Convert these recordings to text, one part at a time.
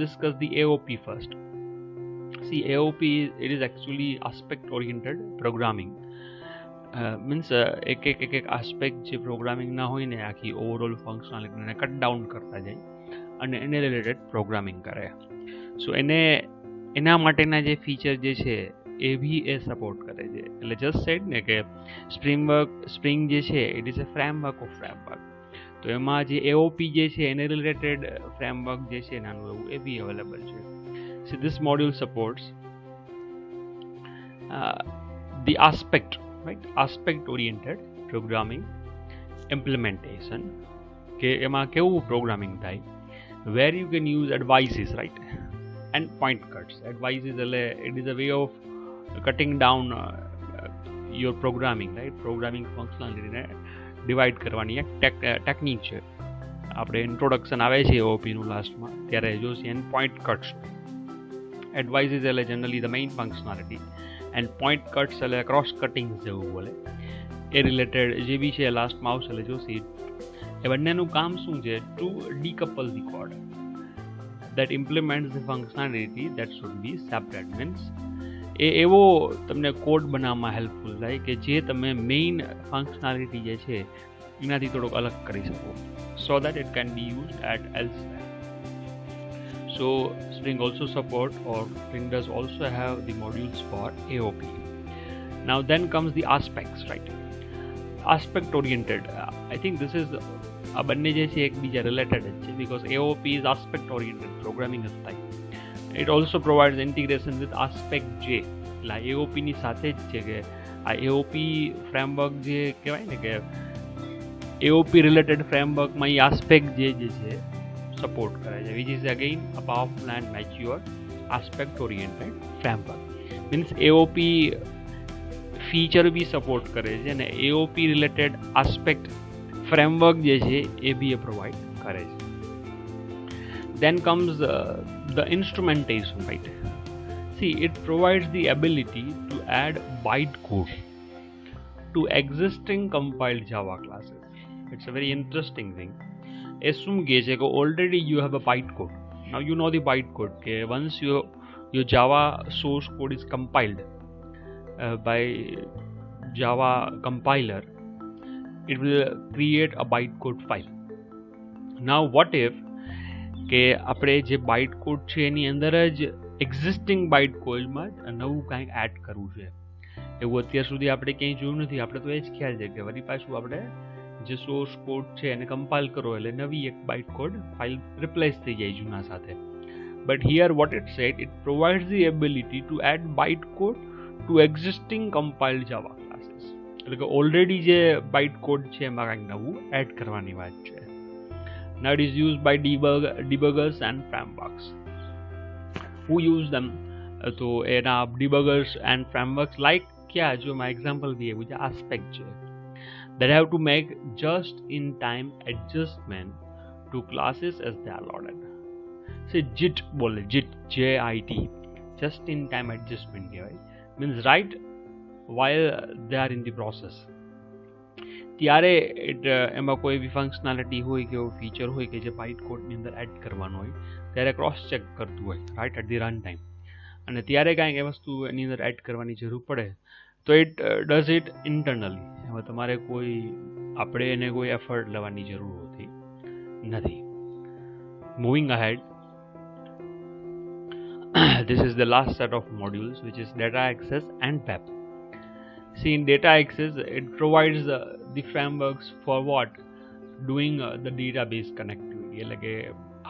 discuss the AOP first. See, AOP it is actually aspect oriented programming. Means એક aspect જે પ્રોગ્રામિંગના હોય ને આખી ઓવરઓલ ફંક્શનાલિટીને કટ ડાઉન કરતા જાય અને એને રિલેટેડ પ્રોગ્રામિંગ કરે. સો એના માટેના જે ફીચર જે છે એ બી એ સપોર્ટ કરે છે. એટલે જસ્ટ સેડ ને કે સ્પ્રિંગ જે છે it is a framework of framework. તો એમાં જે AOP જે છે એને રિલેટેડ ફ્રેમવર્ક જે છે નાનું એવું એ બી અવેલેબલ છે. So this module supports the aspect oriented programming implementation કે એમાં કેવું પ્રોગ્રામિંગ થાય, where you can use advices, right, and point cuts. Advices એટલે it is a way of cutting down your programming, right, programming functionality ને divide કરવાની એક technique છે. આપણે ઇન્ટ્રોડક્શન આવે છે AOP નું લાસ્ટમાં ત્યારે જોશે. એન્ડ પોઈન્ટ કટ્સ, એડવાઇઝીસ એટલે generally the main functionality, end point cuts એટલે ક્રોસ કટિંગ જેવું બોલે એ રિલેટેડ જે બી છે લાસ્ટમાં આવશે એટલે જોશે. એ બંનેનું કામ શું છે? To decouple the code that implements the functionality that should be separate. Means એ એવો તમને કોડ બનાવવામાં હેલ્પફુલ થાય કે જે તમે મેઇન ફંક્શનાલિટી જે છે એનાથી થોડોક અલગ કરી શકો, so that it can be used at elsewhere. So Spring also support, or Spring does also have the modules for AOP. Now then comes the aspects, right? Aspect oriented. I think this is આ બંને જે છે એકબીજા related જ છે, because AOP is aspect oriented programming જ થાય. It also provides integration with aspect J. એટલે AOP ની સાથે જ છે કે આ AOP ફ્રેમવર્ક જે કહેવાય ને કે AOP રિલેટેડ ફ્રેમવર્કમાં એ આસ્પેક્ટ જે છે સપોર્ટ કરે છે, which is again a powerful and mature aspect oriented framework. Means AOP feature બી સપોર્ટ કરે છે અને AOP રિલેટેડ આસ્પેક્ટ ફ્રેમવર્ક જે છે એ બી એ પ્રોવાઈડ કરે છે. Then comes the instrumentation, right? See, it provides the ability to add bytecode to existing compiled Java classes. It's a very interesting thing. Assume કે already you have a bytecode. Now you know the bytecode. Once your Java source code is compiled by Java compiler, it will create a bytecode file. Now what if કે આપણે જે બાઇટકોડ છે એની અંદર જ existing બાઇટકોડમાં નવું કાંઈક add કરવું છે, એવું અત્યાર સુધી આપણે ક્યાંય જોયું નથી. આપણે તો એ જ ખ્યાલ છે કે વળી પાછું આપણે જે સોર્સ કોડ છે એને કમ્પાઇલ કરો એટલે નવી એક બાઇટકોડ ફાઇલ રિપ્લેસ થઈ જાય જૂના સાથે. But here what it said, it provides the ability to add bytecode to existing compiled Java classes. એટલે કે ઓલરેડી જે બાઇટકોડ છે એમાં કાંઈક નવું એડ કરવાની વાત છે. Now it is used by debuggers and frameworks. Who use them? તો એના debuggers and frameworks like क्या जो मैं example दिए मुझे aspect છે that have to make just in time adjustment to classes as they are loaded. So JIT बोले, JIT JIT just in time adjustment કહેવાય, means right while they are in the process. ત્યારે એમાં કોઈ બી functionality હોય કે એવું feature હોય કે જે બાઇટકોડની અંદર એડ કરવાનું હોય ત્યારે ક્રોસ ચેક કરતું હોય right at the run time, અને ત્યારે કાંઈક એ વસ્તુ એની અંદર એડ કરવાની જરૂર પડે તો ઇટ ડઝ ઇટ ઇન્ટરનલી. એમાં તમારે આપણે એને કોઈ એફર્ટ લેવાની જરૂર હોતી નથી. Moving ahead, this is the last set of modules which is data access and PEP. See, in data access it provides the frameworks for what? Doing the database connectivity. એટલે કે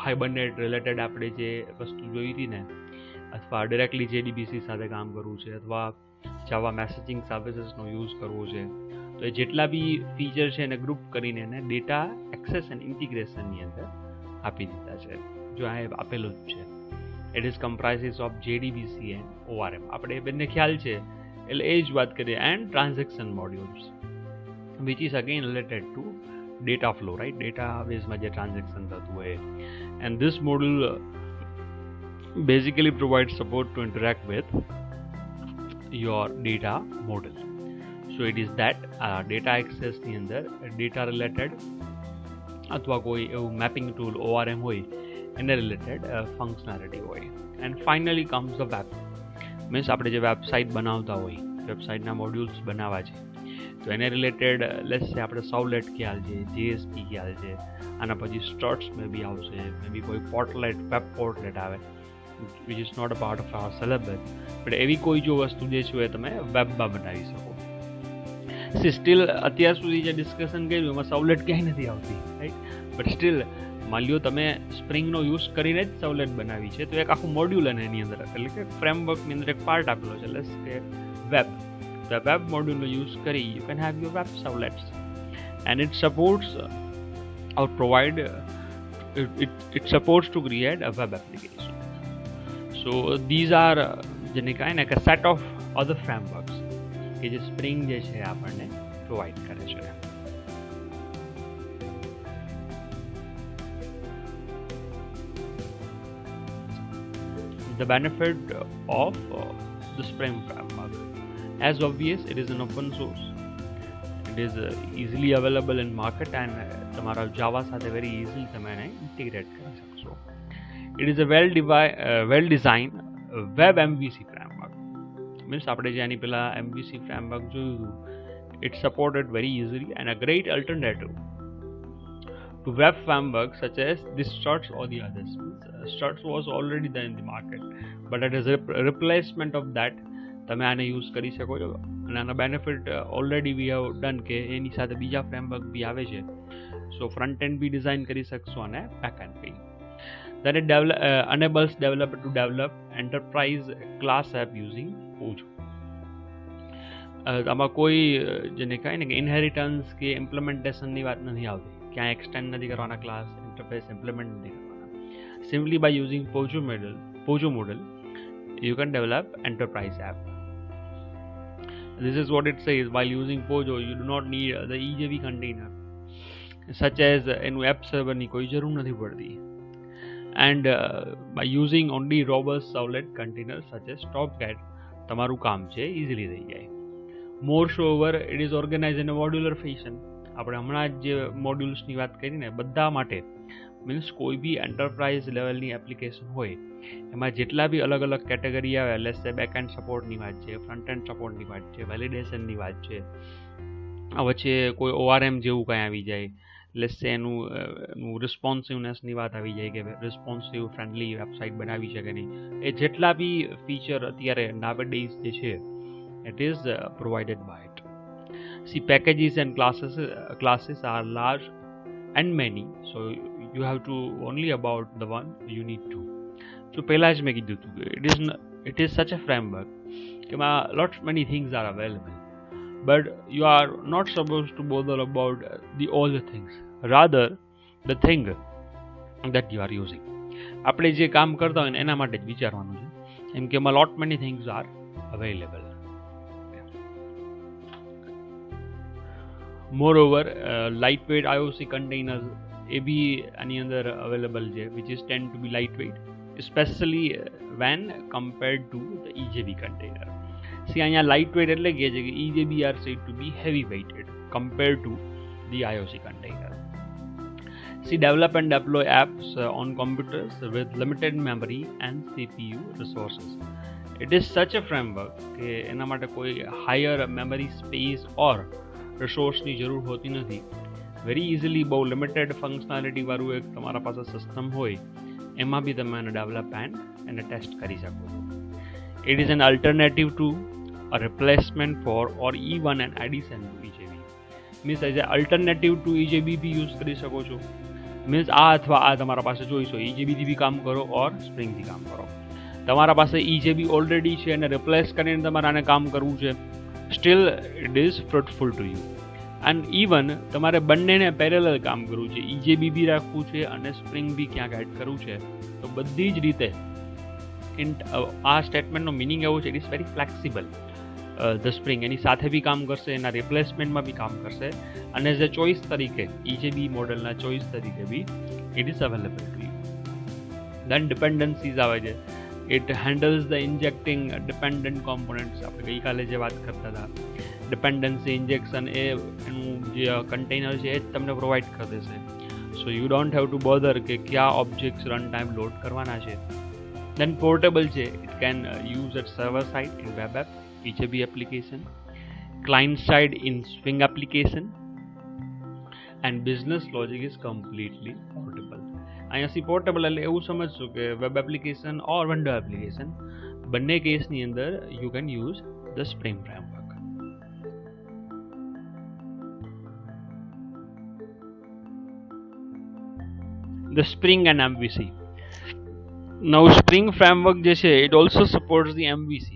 હાઇબરનેટ રિલેટેડ આપણે જે વસ્તુ જોઈ હતી ને, અથવા directly JDBC સાથે કામ કરવું છે અથવા જાવા મેસેજિંગ સર્વિસીસનો યુઝ કરવો છે, તો એ જેટલા બી ફીચર છે એને ગ્રુપ કરીને એને ડેટા એક્સેસ એન્ડ ઇન્ટિગ્રેશનની અંદર આપી દીધા છે. જો આ આપેલું જ છે. It is comprises of JDBC and ORM. આપણે બંને ખ્યાલ છે એટલે એ જ વાત કરીએ. And transaction modules which is again related to data flow, right? Database જે ટ્રાન્ઝેક્શન થતું હોય. And this module basically provides support to interact with your data model. So it is that data access ની અંદર data related અથવા કોઈ એવું mapping tool ORM હોય એને રિલેટેડ ફંક્શનાલિટી હોય. And finally comes the web. Means આપણે જે વેબસાઇટ બનાવતા હોય, વેબસાઇટના મોડ્યુલ્સ બનાવવા છે, તો એને રિલેટેડ લેટ્સ સે આપણે સર્વલેટ ખ્યાલ છે, જેએસપી ખ્યાલ છે, આના પછી સ્ટર્ટ્સ મે બી આવશે, મે બી કોઈ પોર્ટલેટ, વેબ પોર્ટલેટ આવે which is not a part of our syllabus, but એવી કોઈ જો વસ્તુ જે છે એ તમે વેબમાં બનાવી શકો. સ્ટીલ અત્યાર સુધી જે ડિસ્કશન કર્યું એમાં સર્વલેટ ક્યાંય નથી આવતી, રાઈટ? બટ સ્ટીલ માની લો તમે સ્પ્રિંગનો યુઝ કરીને જ સર્વલેટ બનાવી છે, તો એક આખું મોડ્યુલ અને એની અંદર એટલે કે ફ્રેમવર્કની અંદર એક પાર્ટ આપેલો છે, લેટ્સ કે web. The web module use કરી you can have your web servlets, and it supports or provide it supports to create a web application. So these are જેને કહેવાય ને કે set of other frameworks કે જે spring જે છે આપણને પ્રોવાઈડ કરે છે. The benefit of the Spring framework. As obvious, it is an open source. It is easily available in market and તમારા Java સાથે very easily તમે એને integrate કરી શકશો. It is a well designed web MVC framework. Means આપણે જે આની પહેલા MVC framework જોયું, it supported very easily and a great alternative to web frameworks such as this Struts or the others. Struts was already there in the market, but it is a replacement of that. તમે આને use કરી શકો છો અને આના benefit already we have done કે એની સાથે બીજા ફ્રેમવર્ક બી આવે છે, સો ફ્રન્ટ એન્ડ બી ડિઝાઇન કરી શકશો અને બેક એન્ડ બી. Then it enables developer to develop enterprise class app using Pojo. આમાં કોઈ જેને કહેવાય ને કે ઇનહેરિટન્સ કે ઇમ્પ્લિમેન્ટેશનની વાત નથી આવતી, ક્યાં એક્સટેન્ડ નથી કરવાના ક્લાસ, ઇન્ટરફેસ ઇમ્પ્લિમેન્ટ નથી કરવાના. Simply by using Pojo model you can develop enterprise app. This is what it says. While using Pojo, you do not need the EJB container, such as in web server ની કોઈ જરૂર નથી પડતી. And by using only robust servlet containers such as Tomcat, તમારું કામ છે easily થઈ જાય. Moreover, it is organized in a modular fashion. આપણે હમણાં જે મોડ્યુલ્સની વાત કરી ને બધા માટે, મીન્સ કોઈ બી એન્ટરપ્રાઇઝ લેવલની એપ્લિકેશન હોય એમાં જેટલા બી અલગ અલગ કેટેગરી આવે, લેટ્સ સે બેક એન્ડ સપોર્ટની વાત છે, ફ્રન્ટ એન્ડ સપોર્ટની વાત છે, વેલિડેશનની વાત છે, વચ્ચે કોઈ ORM જેવું કંઈ આવી જાય, લેટ્સ સે એનું રિસ્પોન્સિવનેસની વાત આવી જાય કે રિસ્પોન્સિવ ફ્રેન્ડલી વેબસાઇટ બનાવી શકે નહીં, એ જેટલા બી ફીચર અત્યારે નાવેડેઝ જે છે it is provided by it. See, packages and classes are large and many, so you have to only about the one you need to. So પહેલા જ મેં કીધું હતું it is such a framework કે lots many things are available, but you are not supposed to bother about all the things, rather the thing that you are using. આપણે જે કામ કરતા હોય એના માટે જ વિચારવાનું છે, એમ કે એમાં lot many things are available. Moreover, lightweight IOC containers એ બી આની અંદર અવેલેબલ છે, which is tend to be lightweight, especially when compared to the EJB container. See, અહીંયા lightweight એટલે કે છે કે EJB are said to be heavy weighted compared to the IOC container. See, develop and deploy apps on computers with limited memory and CPU resources. It is such a framework કે એના માટે કોઈ higher memory space or રિસોર્સની જરૂર હોતી નથી. Very easily બહુ limited functionality વાળું એક તમારા પાસે સિસ્ટમ હોય એમાં બી તમે એને ડેવલપ એને ટેસ્ટ કરી શકો છો. It is an alternative to a replacement for or even an addition to EJB. Means as a alternative to EJB બી યુઝ કરી શકો છો. મીન્સ આ અથવા આ તમારા પાસે જોઈશો, EJBથી બી કામ કરો ઓર સ્પ્રિંગથી કામ કરો. તમારા પાસે EJB ઓલરેડી છે અને રિપ્લેસ કરીને તમારે આને કામ કરવું છે, still it is fruitful to you. And even તમારે બંનેને પેરેલલ કામ કરવું છે, EJB બી રાખવું છે અને સ્પ્રિંગ બી ક્યાંક એડ કરવું છે, તો બધી જ રીતે આ સ્ટેટમેન્ટનો મિનિંગ એવો છે, it is very flexible. The Spring એની સાથે બી કામ કરશે, એના રિપ્લેસમેન્ટમાં બી કામ કરશે, અને એઝ અ ચોઇસ તરીકે EJB મોડેલના ચોઇસ તરીકે બી it is available to you. Then dependencies આવે છે. It handles the injecting dependent components. આપણે ગઈકાલે જે વાત કરતા હતા, ડિપેન્ડન્સી ઇન્જેક્શન એ એનું જે કન્ટેનર છે એ જ તમને પ્રોવાઈડ કરી દેશે. so you don't have to bother કે કયા objects run time load કરવાના છે. Then portable છે, it can use at server side in web app, PHP application, client side in Swing application, and business logic is completely portable. અહીંયાથી portable એટલે એવું સમજશું કે web application or window application બંને કેસની અંદર you can use the Spring framework. The Spring and MVC. Now Spring framework જે છે it also supports the MVC.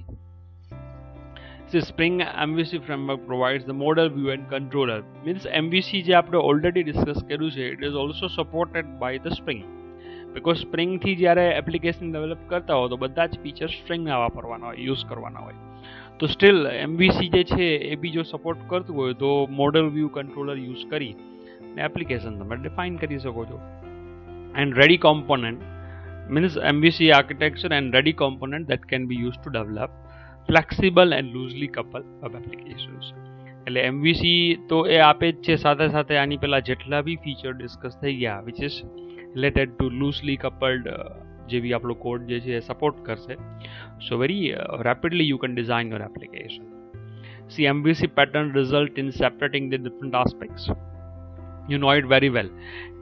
So Spring MVC framework provides the model view and controller. Means MVC જે આપણે already discuss કર્યું છે, it is also supported by the Spring. Because Spring થી જ્યારે application develop કરતા હો તો બધા જ ફીચર સ્ટ્રિંગના વાપરવાના હોય, યુઝ કરવાના હોય. તો સ્ટીલ MVC જે છે એ બી જો સપોર્ટ કરતું હોય તો મોડલ વ્યૂ કંટ્રોલર યુઝ કરી એપ્લિકેશન તમે ડિફાઇન કરી શકો છો. And ready component means MVC architecture and ready component that can be used to develop flexible and loosely coupled web applications. એટલે MVC તો એ આપે જ છે, સાથે સાથે આની પહેલા જેટલા બી ફીચર ડિસ્કસ થઈ ગયા which is related to loosely coupled જે બી આપણો કોડ જે છે એ સપોર્ટ કરશે. So very rapidly you can design your application. See, MVC pattern result in separating the different aspects. You know it very well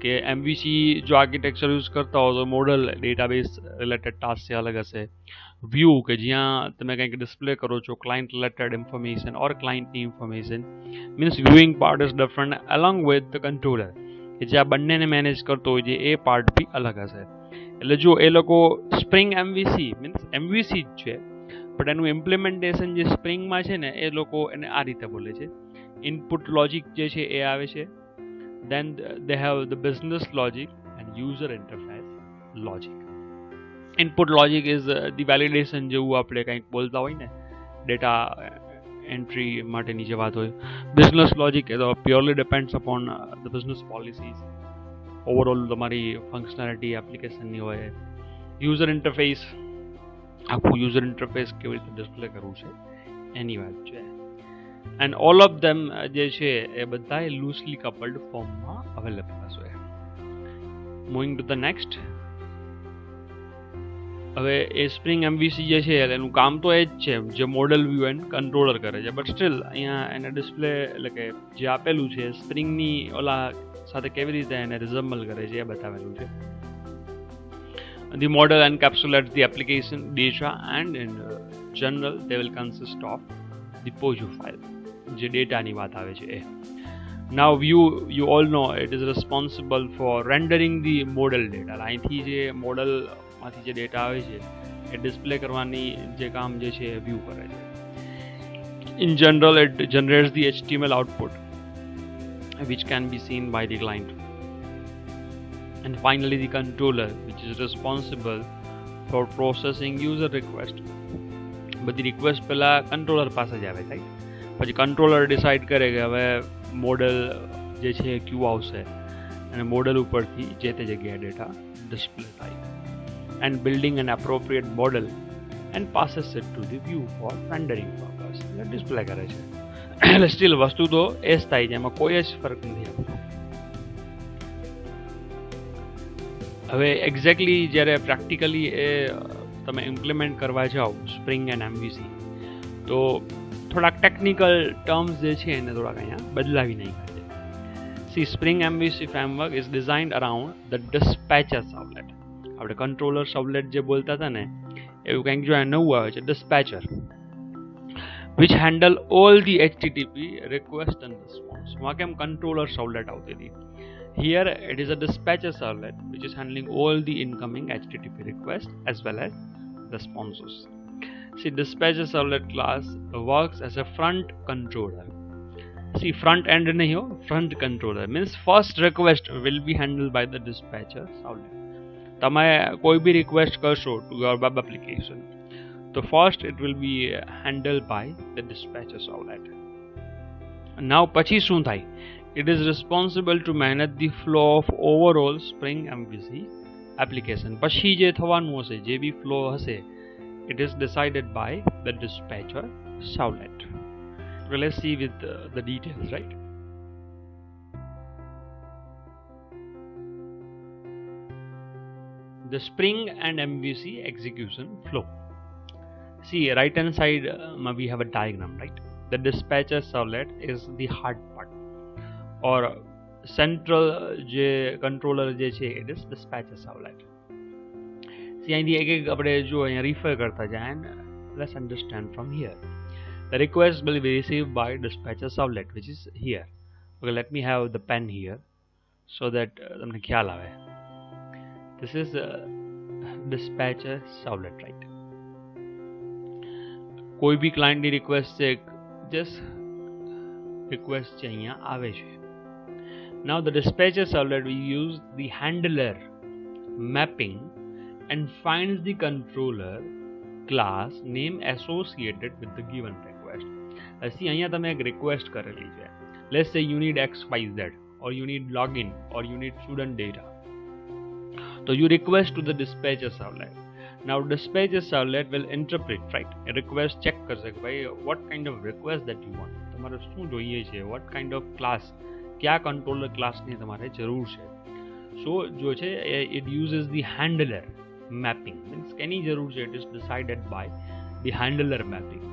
કે MVC જો architecture use કરતા હો તો મોડલ ડેટાબેઝ રિલેટેડ ટાસ્ક છે અલગ હશે. વ્યૂ કે જ્યાં તમે કંઈક ડિસ્પ્લે કરો છો ક્લાયન્ટ રિલેટેડ ઇન્ફોર્મેશન ઓર ક્લાયન્ટની information, means viewing part is different along with the controller કે જે આ બંનેને મેનેજ કરતો હોય છે એ પાર્ટ બી અલગ હશે. એટલે જો એ લોકો સ્પ્રિંગ MVC મીન્સ MVC જ છે બટ એનું ઇમ્પ્લિમેન્ટેશન જે સ્પ્રિંગમાં છે ને એ લોકો એને આ રીતે બોલે છે ઇનપુટ લોજિક જે છે એ આવે છે. Then they have the business logic and user interface logic. Input logic is the validation જેવું આપણે કંઈક બોલતા હોય ને ડેટા એન્ટ્રી માટેની જે વાત હોય. બિઝનેસ લોજિક એ તો purely depends upon the business policies, overall તમારી ફંક્શનાલિટી એપ્લિકેશનની હોય. યુઝર ઇન્ટરફેસ, આખું યુઝર ઇન્ટરફેસ કેવી રીતે ડિસ્પ્લે કરવું છે એની વાત છે. And all of them જે છે એ બધા loosely coupled ફોર્મમાં અવેલેબલ હશે. Moving to the next. હવે એ સ્પ્રિંગ MVC જે છે એનું કામ તો એ જ છે જે મોડલ વ્યૂ એન્ડ કંટ્રોલર કરે છે, બટ સ્ટીલ અહીંયા એને ડિસ્પ્લે એટલે કે જે આપેલું છે સ્પ્રિંગની ઓલા સાથે કેવી રીતે એને રિઝમ્બલ કરે છે એ બતાવેલું છે. The model encapsulates the application data and in general they will consist of the POJO file જે ડેટાની વાત આવે છે એ. Now you all know it is responsible for rendering the model data. અહીંથી જે મોડલમાંથી જે ડેટા આવે છે એ ડિસ્પ્લે કરવાની જે કામ જે છે એ વ્યૂ કરે છે. In general it generates the HTML output which can be seen by the client. And finally the controller which is responsible for processing user request. બધી રિક્વેસ્ટ પહેલાં કંટ્રોલર પાસે જ આવે થાય, પછી કંટ્રોલર ડિસાઇડ કરે કે હવે મોડલ જે છે ક્યુ આવશે અને મોડલ ઉપરથી જે તે જગ્યાએ ડેટા ડિસ્પ્લે થાય. And building an appropriate model and passes it to the view for rendering purpose એટલે ડિસ્પ્લે કરે છે. એટલે સ્ટીલ વસ્તુ તો એ જ થાય છે, એમાં કોઈ જ ફરક નથી આવતો. હવે એક્ઝેક્ટલી જ્યારે પ્રેક્ટિકલી એ તમે ઇમ્પ્લિમેન્ટ કરવા જાઓ સ્પ્રિંગ એન્ડ MVC તો થોડાક ટેકનિકલ ટર્મ્સ જે છે એને થોડાક અહીંયા બદલાવી નાખ્યા છે. See Spring MVC framework is designed around the dispatcher servlet. આપણે કંટ્રોલર સર્વલેટ જે બોલતા હતા ને એવું કંઈક જો નવું આવે છે ડિસ્પેચર which handle all the HTTP request and response. માં કેમ કંટ્રોલર સર્વલેટ આવતી હતી, here it is a dispatcher servlet which is handling all the incoming HTTP requests as well as responses. See, dispatcher servlet class works as a front controller. See, front end nahi ho, front controller means first request will be handled by the dispatcher servlet. તમે કોઈ બી request કરશો to your web application so first it will be handled by the dispatcher servlet. Now પછી શું થાય, it is responsible to manage the flow of overall Spring MVC application. પછી જે થવાનું હશે જે બી ફ્લો હશે it is decided by the dispatcher servlet. Well, let's see with the details, right? See, the Spring MVC framework is designed around the dispatcher servlet. How the controller decide the Spring and MVC execution flow. See, right hand side we have a diagram, right? The dispatcher servlet is the hard part, or central જે controller જે છે it is dispatcher servlet. See, અહીંથી એક આપણે જો અહીંયા refer કરતા જાય and let's understand from here. The request will be received by dispatcher servlet, which is here. Okay, let me have the pen here so that તમને ખ્યાલ આવે. This is dispatcher servlet, right? કોઈ બી ક્લાયન્ટની request છે, just request છે અહીંયા આવે છે. Now the dispatcher servlet will use the handler mapping and finds the controller class name associated with the given request. See, અહીંયા તમે એક રિક્વેસ્ટ કરેલી છે. Let's say you need XYZ, or you need login, or you need student data. So you request to the dispatcher servlet. Now dispatcher servlet will interpret, right? A request check કરશે કે ભાઈ what kind of request that you want. તમારે શું જોઈએ છે, what kind of class, કયા controller class ની તમારે જરૂર છે. So જો છે it uses the handler mapping, means કેની જરૂર છે, it is decided by the handler mapping.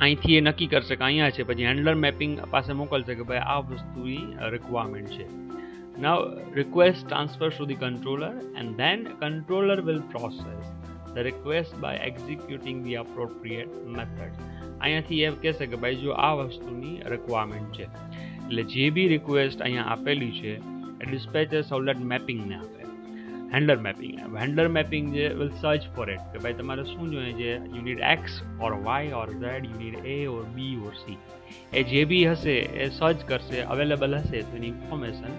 અહીંથી એ નક્કી કરશે કે અહીંયા છે, પછી handler mapping પાસે મોકલશે કે ભાઈ આ વસ્તુની requirement છે. Now request transfers to the controller, and then controller will process the request by executing the appropriate method. અહીંયાથી એ કહેશે કે ભાઈ જો આ વસ્તુની requirement છે, એટલે જે બી રિક્વેસ્ટ અહીંયા આપેલી છે એ dispatcher servlet mapping ને આપે, handler mapping ને. handler mapping જે will search for it કે ભાઈ તમારે શું જોઈએ છે, you need X or Y or Z, you need A or B or C. એ જે બી હશે એ સર્ચ કરશે, અવેલેબલ હશે તો એની information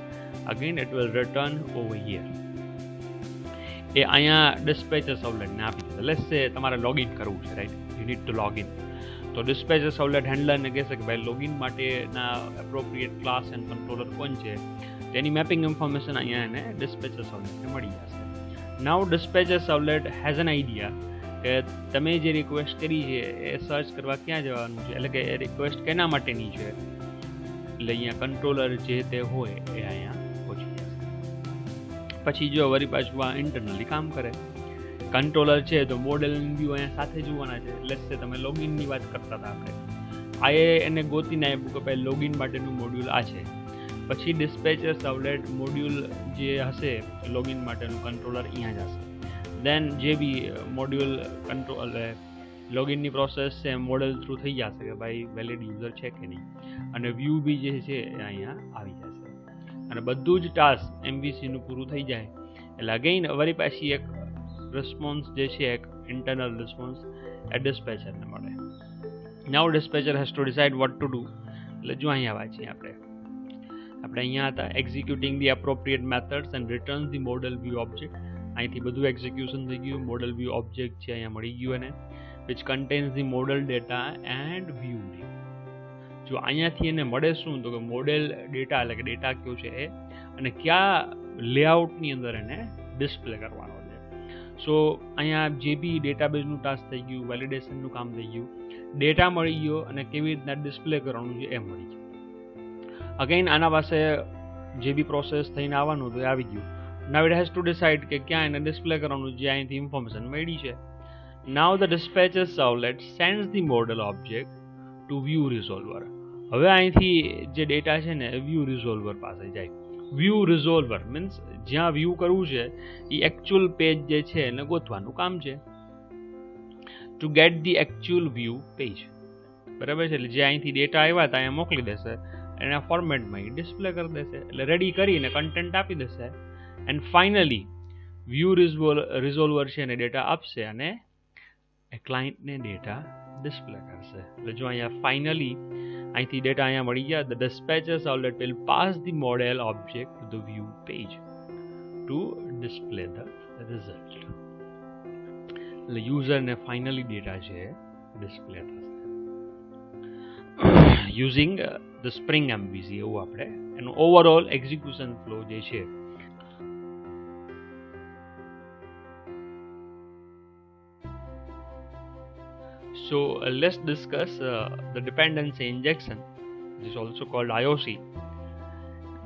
again it will return over here. એ અહીંયા dispatcher servlet ને આપી દીધું. let's say તમારે લોગિન કરવું છે, right? you need to log in. તો dispatcher servlet handler ને કહેશે કે ભાઈ લોગિન માટેના appropriate class and controller કોણ છે, તેની મેપિંગ ઇન્ફોર્મેશન અહીંયા એને dispatcher servlet ને મળી જશે. now dispatcher servlet has an idea કે તમે જે રિક્વેસ્ટ કરી છે એ સર્ચ કરવા ક્યાં જવાનું છે, એટલે કે એ રિક્વેસ્ટ કેના માટેની છે, એટલે અહીંયા કંટ્રોલર જે તે હોય એ અહીંયા પહોંચી જશે. પછી જો વળી પાછું આ ઇન્ટરનલી કામ કરે. કંટ્રોલર છે તો મોડેલ વ્યૂ અહીંયા સાથે જોવાના છે. લેટ્સ સે તમે લોગિનની વાત કરતા હતા આપણે, આ એને ગોતીને આપ્યું કે ભાઈ લોગિન માટેનું મોડ્યુલ આ છે. પછી dispatcher servlet મોડ્યુલ જે હશે લોગિન માટેનું કંટ્રોલર અહીંયા જ હશે. દેન જે બી મોડ્યુલ કંટ્રોલ લોગિનની પ્રોસેસ છે મોડેલ થ્રુ થઈ જશે કે ભાઈ વેલિડ યુઝર છે કે નહીં, અને વ્યૂ બી જે છે એ અહીંયા આવી જશે, અને બધું જ ટાસ્ક MVCનું પૂરું થઈ જાય એટલે અગેઇન વળી પાછી એક રિસ્પોન્સ જે છે એક ઇન્ટરનલ રિસ્પોન્સ એ dispatcherને મળે. નાઉ dispatcher has two decide vote to do. એટલે જો અહીંયા વાંચીએ આપણે અહીંયા હતા executing the appropriate methods and returns the model view object. અહીંથી બધું એક્ઝિક્યુશન થઈ ગયું, મોડેલ વ્યૂ ઓબ્જેક્ટ છે અહીંયા મળી ગયું એને, which contains the model data and view name. જો અહીંયાથી એને મળે શું, તો કે મોડેલ ડેટા એટલે કે ડેટા કયો છે એ, અને કયા લેઆઉટની અંદર એને ડિસ્પ્લે કરવાનો છે. સો અહીંયા જે બી ડેટાબેઝનું ટાસ્ક થઈ ગયું, વેલિડેશનનું કામ થઈ ગયું, ડેટા મળી ગયો અને કેવી રીતના ડિસ્પ્લે કરવાનું છે એ મળી ગયું. અગેન આના પાસે જે બી પ્રોસેસ થઈને આવવાનું હતું એ આવી ગયું. Now it has two decide કે ક્યાં એને ડિસ્પ્લે કરવાનું, જે અહીંથી ઇન્ફોર્મેશન મળી છે. Now the dispatcher servlet sends the model object to view resolver. હવે અહીંથી જે ડેટા છે ને વ્યૂ રિઝોલ્વર પાસે જાય. વ્યૂ રિઝોલ્વર મીન્સ જ્યાં વ્યૂ કરવું છે એ એકચ્યુઅલ પેજ જે છે એને ગોતવાનું કામ છે. Two gate the actual view page, બરાબર છે. એટલે જે અહીંથી ડેટા આવ્યા હતા અહીંયા મોકલી દેશે, એના ફોર્મેટમાં એ ડિસ્પ્લે કરી દેશે, એટલે રેડી કરીને કન્ટેન્ટ આપી દેશે. એન્ડ ફાઇનલી વ્યૂ રિઝોલ્વર છે એને ડેટા આપશે અને એ ક્લાયન્ટને ડેટા ડિસ્પ્લે કરશે. એટલે જો અહીંયા ફાઇનલી અહીંથી ડેટા અહીંયા મળી ગયા. The dispatcher servlet will pass the model object to the view page to display the result. એટલે યુઝરને ફાઇનલી ડેટા છે ડિસ્પ્લે થશે યુઝિંગ ધ સ્પ્રિંગ MVC. એવું આપણે એનું ઓવરઓલ એક્ઝિક્યુશન ફ્લો જે છે. So let's discuss the dependency injection, which is also called IOC.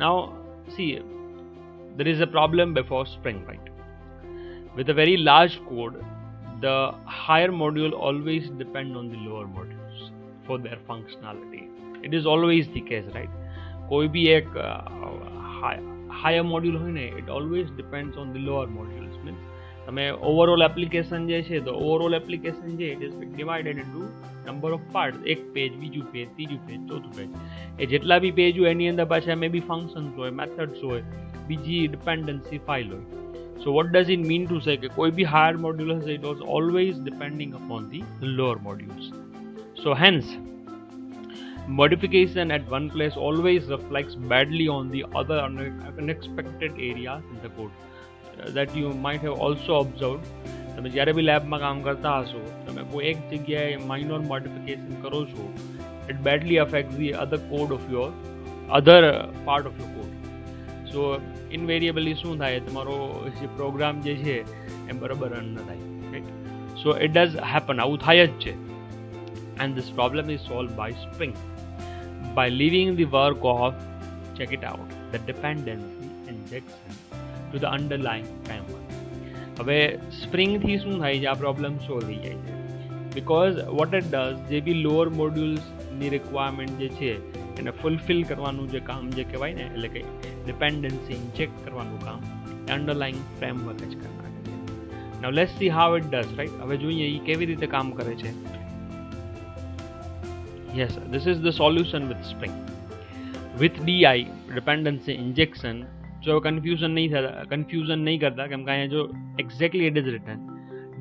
Now see, there is a problem before Spring, right? with a very large code, the higher module always depend on the lower modules for their functionality. It is always the case, right? કોઈ બી એક higher module હોય ને, it always depends on the lower modules. Means તમે overall application જે છે, the overall application જે it is divided into number of parts. એક page, બીજું પેજ, ત્રીજું પેજ, ચોથું પેજ. એ જેટલા બી પેજ હોય એની અંદર પાછા મે બી ફંક્શન્સ હોય, મેથડ્સ હોય, બીજી ડિપેન્ડન્સી ફાઇલ હોય. So what does it mean to say કે કોઈ બી higher module હશે, it was always depending upon the lower modules. So hence modification at one place always reflects badly on the other unexpected areas in the code. That you might have also observed. તમે જ્યારે બી લેબમાં કામ કરતા હશો, તમે કોઈ એક જગ્યાએ માઇનોર મોડિફિકેશન કરો છો, it badly affects the other code of your other part of your code. So invariably શું થાય, તમારો જે પ્રોગ્રામ જે છે એ બરાબર રન ન થાય, right? So it does happen, આવું થાય જ છે. And this problem is solved by Spring by leaving the work of, check it out, the dependency injection to the underlying framework. હવે સ્પ્રિંગ થી શું થાય છે, આ પ્રોબ્લેમ સોલ્વ થઈ જાય છે. Because what it does, જે બી લોઅર મોડ્યુલ્સની રિક્વાયરમેન્ટ જે છે એને ફુલફિલ કરવાનું જે કામ જે કહેવાય ને, એટલે કે ડિપેન્ડન્સી ઇન્જેક્ટ કરવાનું કામ એ અંડરલાઇંગ ફ્રેમવર્ક જ કરી નાખે છે. Now let's see how it does, right? હવે જોઈએ એ કેવી રીતે કામ કરે છે. Yes, this is the solution with Spring. With DI, dependency injection, so confusion नहीं करता, કેમ કે અહીંયા જો exactly it is written,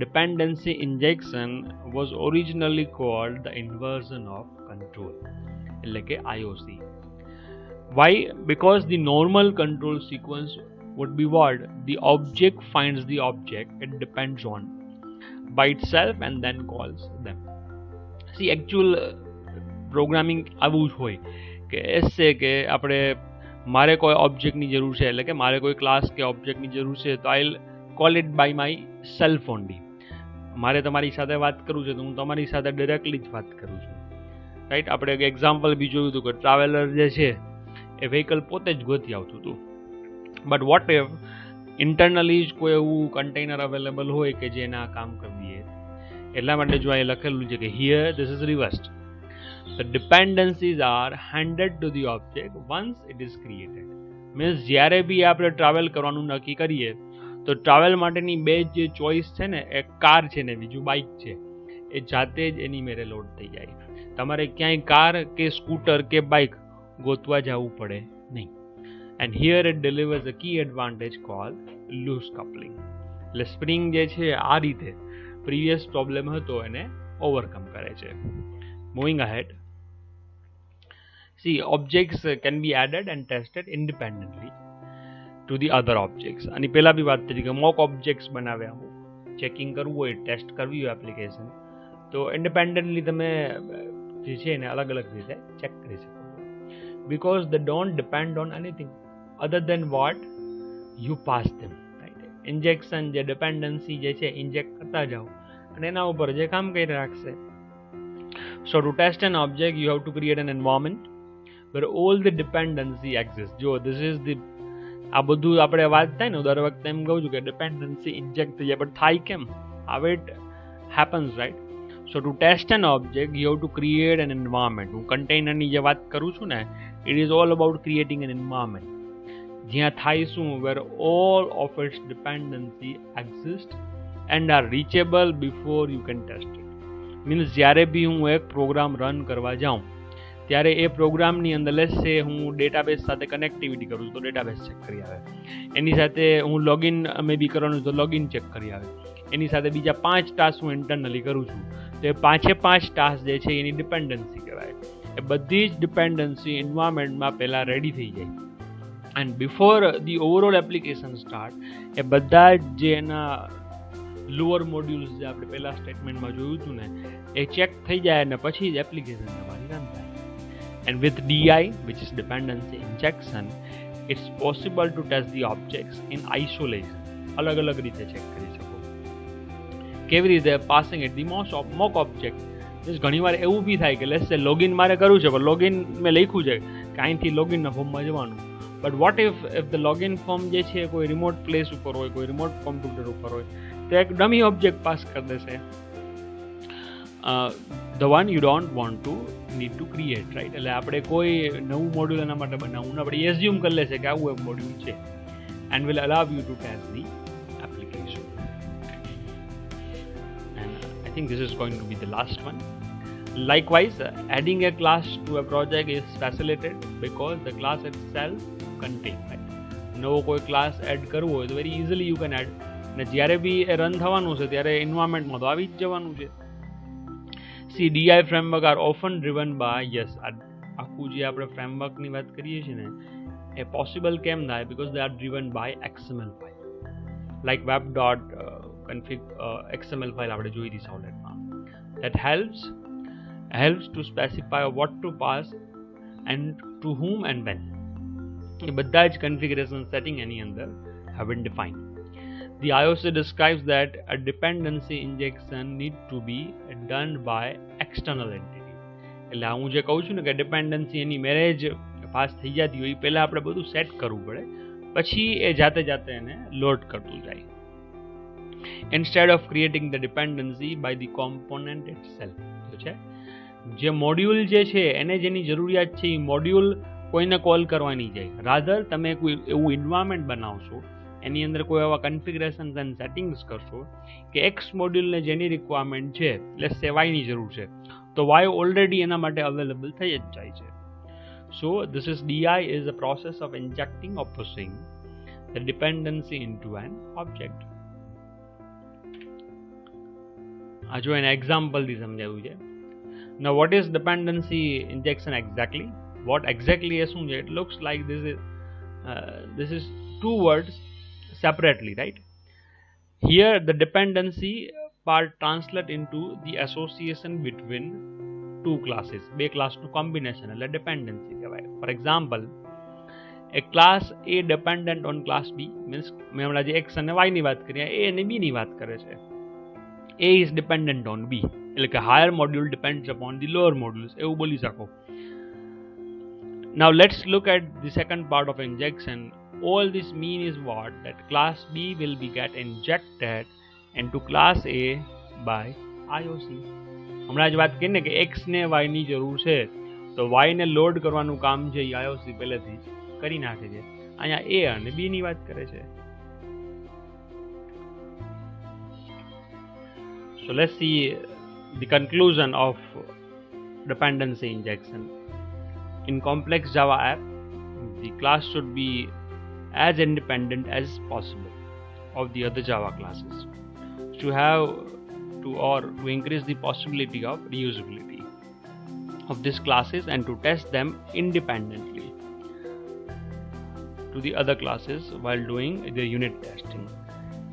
dependency injection was originally called the inversion of control, એટલે કે IOC. Why? Because the normal control sequence would be what? The object finds the object it depends on by itself and then calls them. See, actual programming આવું જ હોય કે એસે કે આપણે મારે કોઈ ઓબ્જેક્ટની જરૂર છે, એટલે કે મારે કોઈ ક્લાસ કે ઓબ્જેક્ટની જરૂર છે, તો I call it by myself only. મારે તમારી સાથે વાત કરવું છે તો હું તમારી સાથે ડાયરેક્ટલી જ વાત કરું છું, રાઈટ? આપણે એક એક્ઝામ્પલ બી જોયું હતું કે ટ્રાવેલર જે છે એ વ્હીકલ પોતે જ ગોતી આવતું હતું. બટ વોટ એવ ઇન્ટરનલી જ કોઈ એવું કન્ટેનર અવેલેબલ હોય કે જે એના કામ કરવી છે. એટલા માટે જો અહીં લખેલું છે કે here this is reversed. The dependencies are handed to the object once it is created. Means જ્યારે બી આપણે ટ્રાવેલ કરવાનું નક્કી કરીએ તો ટ્રાવેલ માટેની બે જે ચોઈસ છે ને, એક કાર છે ને બીજું બાઇક છે, એ જાતે જ એની મેરે લોડ થઈ જાય. તમારે ક્યાંય કાર કે સ્કૂટર કે બાઇક ગોતવા જવું પડે નહીં. And here it delivers a key advantage called loose coupling. એટલે સ્પ્રિંગ જે છે આ રીતે પ્રીવિયસ પ્રોબ્લેમ હતો એને ઓવરકમ કરે છે. Moving ahead, see, objects can be added and tested independently to the other objects. અને પહેલા બી વાત થઈ કે મોક ઓબ્જેક્ટ્સ બનાવ્યા હું, ચેકિંગ કરવું હોય, ટેસ્ટ કરવી હોય એપ્લિકેશન, તો ઇન્ડિપેન્ડન્ટલી તમે જે છે એને અલગ અલગ રીતે ચેક કરી શકો છો. Because they don't depend on anything other than what you pass them, right? Injection જે ડિપેન્ડન્સી જે છે ઇન્જેક્ટ કરતા જાઓ અને એના ઉપર જે કામ કરી રાખશે. So to test an object, you have to create an environment where all the dependency exists. જો this is the, આ બધું આપણે વાત થાય ને દર વખતે એમ કહું છું કે dependency inject થઈ જાય, but થાય કેમ? How it happens, right? So to test an object, you have to create an environment. હું કન્ટેનરની જે વાત કરું છું ને, it is all about creating an environment. જ્યાં થાય શું? Where all of its dependency exist and are reachable before you can test it. Means જ્યારે બી હું એક પ્રોગ્રામ રન કરવા જાઉં ત્યારે એ પ્રોગ્રામની અંદર લેટ્સ સે હું ડેટાબેઝ સાથે કનેક્ટિવિટી કરું છું તો ડેટાબેઝ ચેક કરી આવે, એની સાથે હું લોગિન મે બી કરવાનું તો લોગિન ચેક કરી આવે, એની સાથે બીજા 5 ટાસ્ક હું ઇન્ટરનલી કરું છું તો એ 5 ટાસ્ક જે છે એની ડિપેન્ડન્સી કહેવાય. એ બધી જ ડિપેન્ડન્સી એન્વાયરમેન્ટમાં પહેલાં રેડી થઈ જાય. And before the overall application start એ બધા જ જે એના લોઅર મોડ્યુલ્સ જે આપણે પહેલા સ્ટેટમેન્ટમાં જોયું હતું ને એ ચેક થઈ જાય અને પછી જ એપ્લિકેશન તમારી રન થાય. And with DI, which is dependency injection, it's possible to test the objects in isolation. અલગ અલગ રીતે ચેક કરી શકો. કેવી રીતે? Passing it the mock object. Means ઘણીવાર એવું બી થાય કે લેટ્સ સે લોગિન મારે કરવું છે પણ લોગિન મેં લખ્યું છે કે અહીંથી લોગિનના ફોર્મમાં જવાનું, but what if the login form જે છે કોઈ રિમોટ પ્લેસ ઉપર હોય, કોઈ રિમોટ કોમ્પ્યુટર ઉપર હોય, તો એક ડમી ઓબ્જેક્ટ પાસ કરી દેશે, the one you don't want to need to create, right. એટલે આપણે કોઈ નવું મોડ્યુલ એના માટે બનાવવું, આપણે એઝ્યુમ કરી લેશે કે આવું એક મોડ્યુલ છે, and will allow you to test the application. And I think this is going to be the last one. Likewise, adding a class to a project is facilitated because the class itself contains, right? નવો કોઈ class add કરવો હોય તો very easily you can add, અને જ્યારે બી એ run થવાનું છે ત્યારે એન્વાયરમેન્ટમાં તો આવી જ જવાનું છે. See DI framework are often driven by, yes, આખું જે આપણે ફ્રેમવર્કની વાત કરીએ છીએ ને એ પોસિબલ કેમ થાય, because they are driven by XML file, like web dot config XML file આપણે જોઈ હતી સોલેટમાં. That helps to specify what to pass and to whom and when. એ બધા જ configuration setting એની અંદર have been defined. The IOC describes that a dependency injection need to be done by external entity. એટલે હું જે કહું છું ને કે dependency એની મેરેજ પાસ થઈ જતી હોય પહેલા આપણે બધું સેટ કરવું પડે, પછી એ જાતે એને લોડ કરતું જાય. Instead of creating the dependency by the component itself. તો છે જે મોડ્યુલ જે છે એને જેની જરૂરિયાત છે એ મોડ્યુલ કોઈને કોલ કરવાની જાય, રાધર તમે કોઈ એવું એન્વાયરમેન્ટ બનાવશો, એની અંદર કોઈ એવા કન્ફિગરેશન્સ એન્ડ સેટિંગ્સ કરશો કે એક્સ મોડ્યુલને જેની રિક્વાયરમેન્ટ છે, એટલે સેવાયની જરૂર છે, તો વાય ઓલરેડી એના માટે અવેલેબલ થઈ જ જાય છે. So this is DI is a process of injecting or pushing the dependency into an object. આ જો એને એક્ઝામ્પલથી સમજાવ્યું છે. Now what is dependency injection exactly? What exactly is it? It looks like this is two words separately, right? Here the dependency part translate into the association between two classes. બે ક્લાસનું combination એટલે dependency કહેવાય. For example, a class A dependent on class B means મેં હમણાં જે X અને Y ની વાત કરી, A અને B ની વાત કરે છે. A is dependent on B, એટલે કે higher module depends upon the lower modules, એવું બોલી શકો. Now let's look at the second part of injection. All this mean is what? That class B will be get injected into class A by IOC. હમણાં જ વાત કરી ને કે X ને Y ની જરૂર છે, તો Y ને લોડ કરવાનું કામ છે IOC પહેલેથી કરી નાખે છે. અહીંયા A અને B ની વાત કરે છે. So let's see the conclusion of dependency injection. In complex Java app, the class should be as independent as possible of the other Java classes to increase the possibility of reusability of these classes and to test them independently to the other classes while doing the unit testing.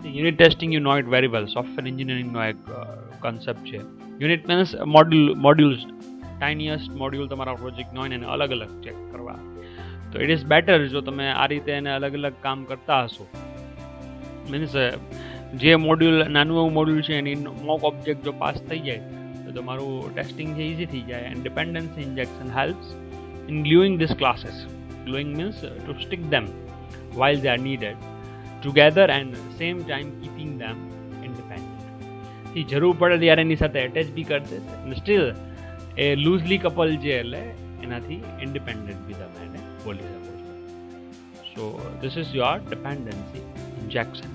The unit testing, you know it very well. Software engineering નો એક concept છે. Unit means modules, tiniest module તમારા પ્રોજેક્ટનો હોય એને અલગ અલગ check કરવા. તો ઇટ ઇઝ બેટર જો તમે આ રીતે એને અલગ અલગ કામ કરતા હશો. મીન્સ જે મોડ્યુલ નાનું એવું મોડ્યુલ છે એની મોક ઓબ્જેક્ટ જો પાસ થઈ જાય તો તમારું ટેસ્ટિંગ છે ઇઝી થઈ જાય. And dependency injection helps in gluing this classes. Gluing means to stick them while they are needed together and same time keeping them independent. એ જરૂર પડે ત્યારે એની સાથે એટેચ બી કરી દે અને સ્ટીલ એ લૂઝલી કપલ છે એટલે એનાથી ઇન્ડિપેન્ડન્ટ બી તમે એને બોલી શકો છો. સો this is your dependency injection.